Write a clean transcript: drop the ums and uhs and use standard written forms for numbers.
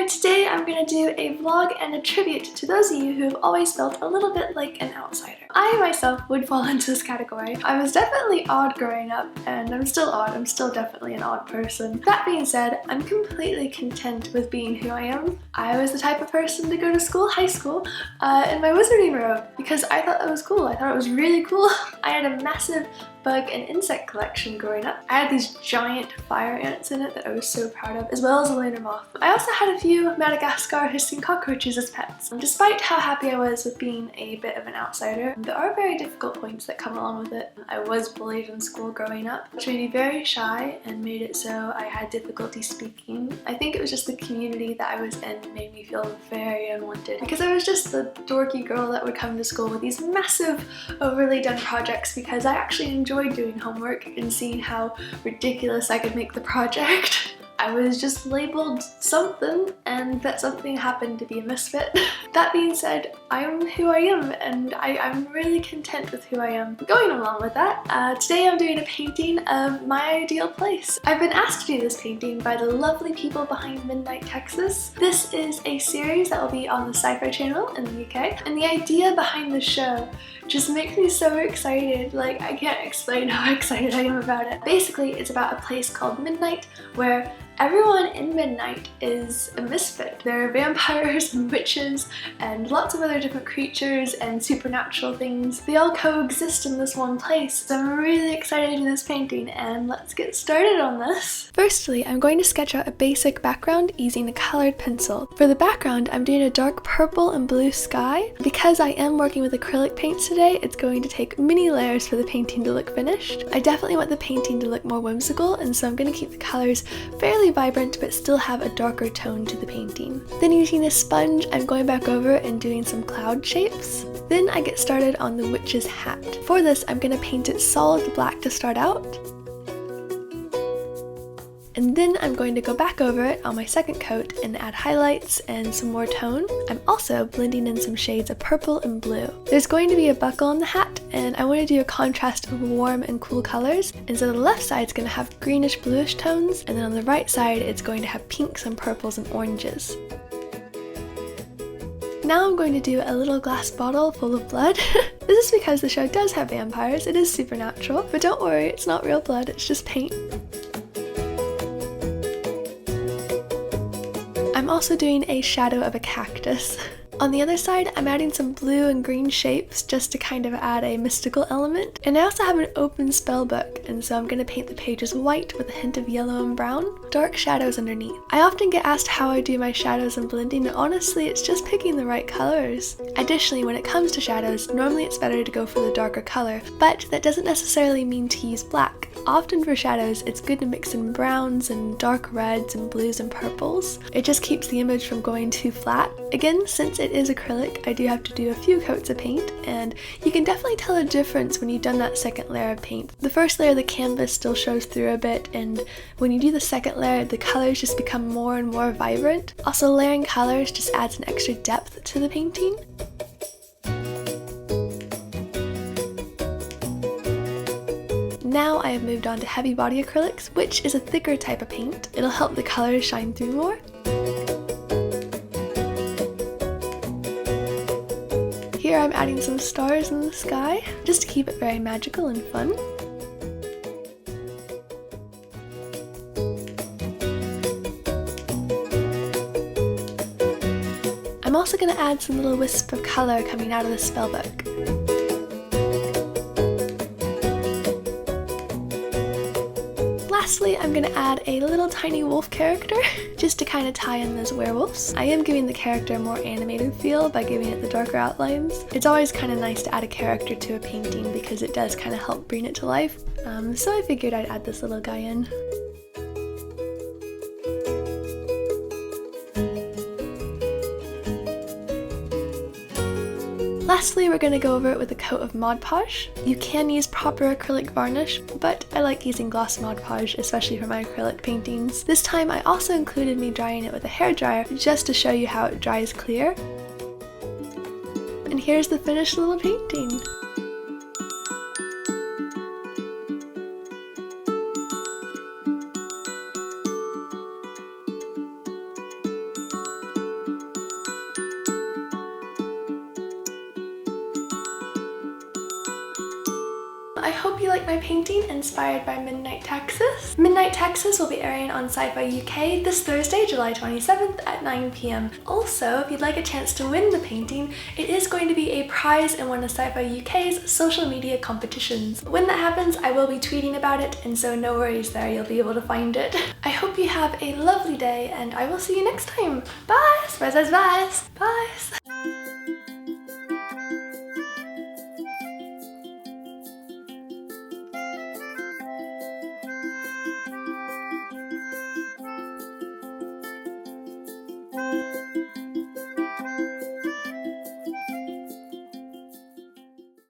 So today I'm going to do a vlog and a tribute to those of you who have always felt a little bit like an outsider. I myself would fall into this category. I was definitely odd growing up, and I'm still odd. I'm still definitely an odd person. That being said, I'm completely content with being who I am. I was the type of person to go to school, high school, in my wizarding robe because I thought that was cool. I thought it was really cool. I had a massive bug and insect collection growing up. I had these giant fire ants in it that I was so proud of, as well as a lunar moth. I also had a few Madagascar hissing cockroaches as pets. Despite how happy I was with being a bit of an outsider, there are very difficult points that come along with it. I was bullied in school growing up, which made me very shy and made it so I had difficulty speaking. I think it was just the community that I was in made me feel very unwanted because I was just the dorky girl that would come to school with these massive, overly done projects because I actually enjoyed doing homework and seeing how ridiculous I could make the project. I was just labeled something, and that something happened to be a misfit. That being said, I'm who I am, and I'm really content with who I am. Going along with that, today I'm doing a painting of my ideal place. I've been asked to do this painting by the lovely people behind Midnight Texas. This is a series that will be on the Syfy channel in the UK, and the idea behind the show just makes me so excited. Like, I can't explain how excited I am about it. Basically, it's about a place called Midnight where everyone in Midnight is a misfit. There are vampires and witches and lots of other different creatures and supernatural things. They all coexist in this one place. So I'm really excited to do this painting, and let's get started on this. Firstly, I'm going to sketch out a basic background using a colored pencil. For the background, I'm doing a dark purple and blue sky. Because I am working with acrylic paints today, it's going to take many layers for the painting to look finished. I definitely want the painting to look more whimsical, and so I'm going to keep the colors fairly vibrant but still have a darker tone to the painting. Then using a sponge, I'm going back over and doing some cloud shapes. Then I get started on the witch's hat. For this, I'm going to paint it solid black to start out. And then I'm going to go back over it on my second coat and add highlights and some more tone. I'm also blending in some shades of purple and blue. There's going to be a buckle on the hat, and I want to do a contrast of warm and cool colors. And so the left side is going to have greenish bluish tones, and then on the right side it's going to have pinks and purples and oranges. Now I'm going to do a little glass bottle full of blood. This is because the show does have vampires. It is supernatural, but don't worry, it's not real blood, it's just paint. I'm also doing a shadow of a cactus. On the other side, I'm adding some blue and green shapes just to kind of add a mystical element. And I also have an open spell book, and so I'm going to paint the pages white with a hint of yellow and brown, dark shadows underneath. I often get asked how I do my shadows and blending, and honestly, it's just picking the right colors. Additionally, when it comes to shadows, normally it's better to go for the darker color, but that doesn't necessarily mean to use black. Often for shadows, it's good to mix in browns and dark reds and blues and purples. It just keeps the image from going too flat. Again, since it is acrylic, I do have to do a few coats of paint, and you can definitely tell a difference when you've done that second layer of paint. The first layer of the canvas still shows through a bit, and when you do the second layer, the colors just become more and more vibrant. Also, layering colors just adds an extra depth to the painting. Now I have moved on to heavy body acrylics, which is a thicker type of paint. It'll help the colors shine through more. Here I'm adding some stars in the sky, just to keep it very magical and fun. I'm also going to add some little wisp of color coming out of the spellbook. Lastly, I'm going to add a little tiny wolf character, just to kind of tie in those werewolves. I am giving the character a more animated feel by giving it the darker outlines. It's always kind of nice to add a character to a painting because it does kind of help bring it to life. So I figured I'd add this little guy in. Lastly, we're going to go over it with a coat of Mod Podge. You can use proper acrylic varnish, but I like using gloss Mod Podge, especially for my acrylic paintings. This time I also included me drying it with a hairdryer just to show you how it dries clear. And here's the finished little painting. I hope you like my painting inspired by Midnight Texas. Midnight Texas will be airing on Syfy UK this Thursday, July 27th at 9 p.m. Also, if you'd like a chance to win the painting, it is going to be a prize in one of Syfy UK's social media competitions. When that happens, I will be tweeting about it, and so no worries there, you'll be able to find it. I hope you have a lovely day, and I will see you next time. Bye! Bye! Bye!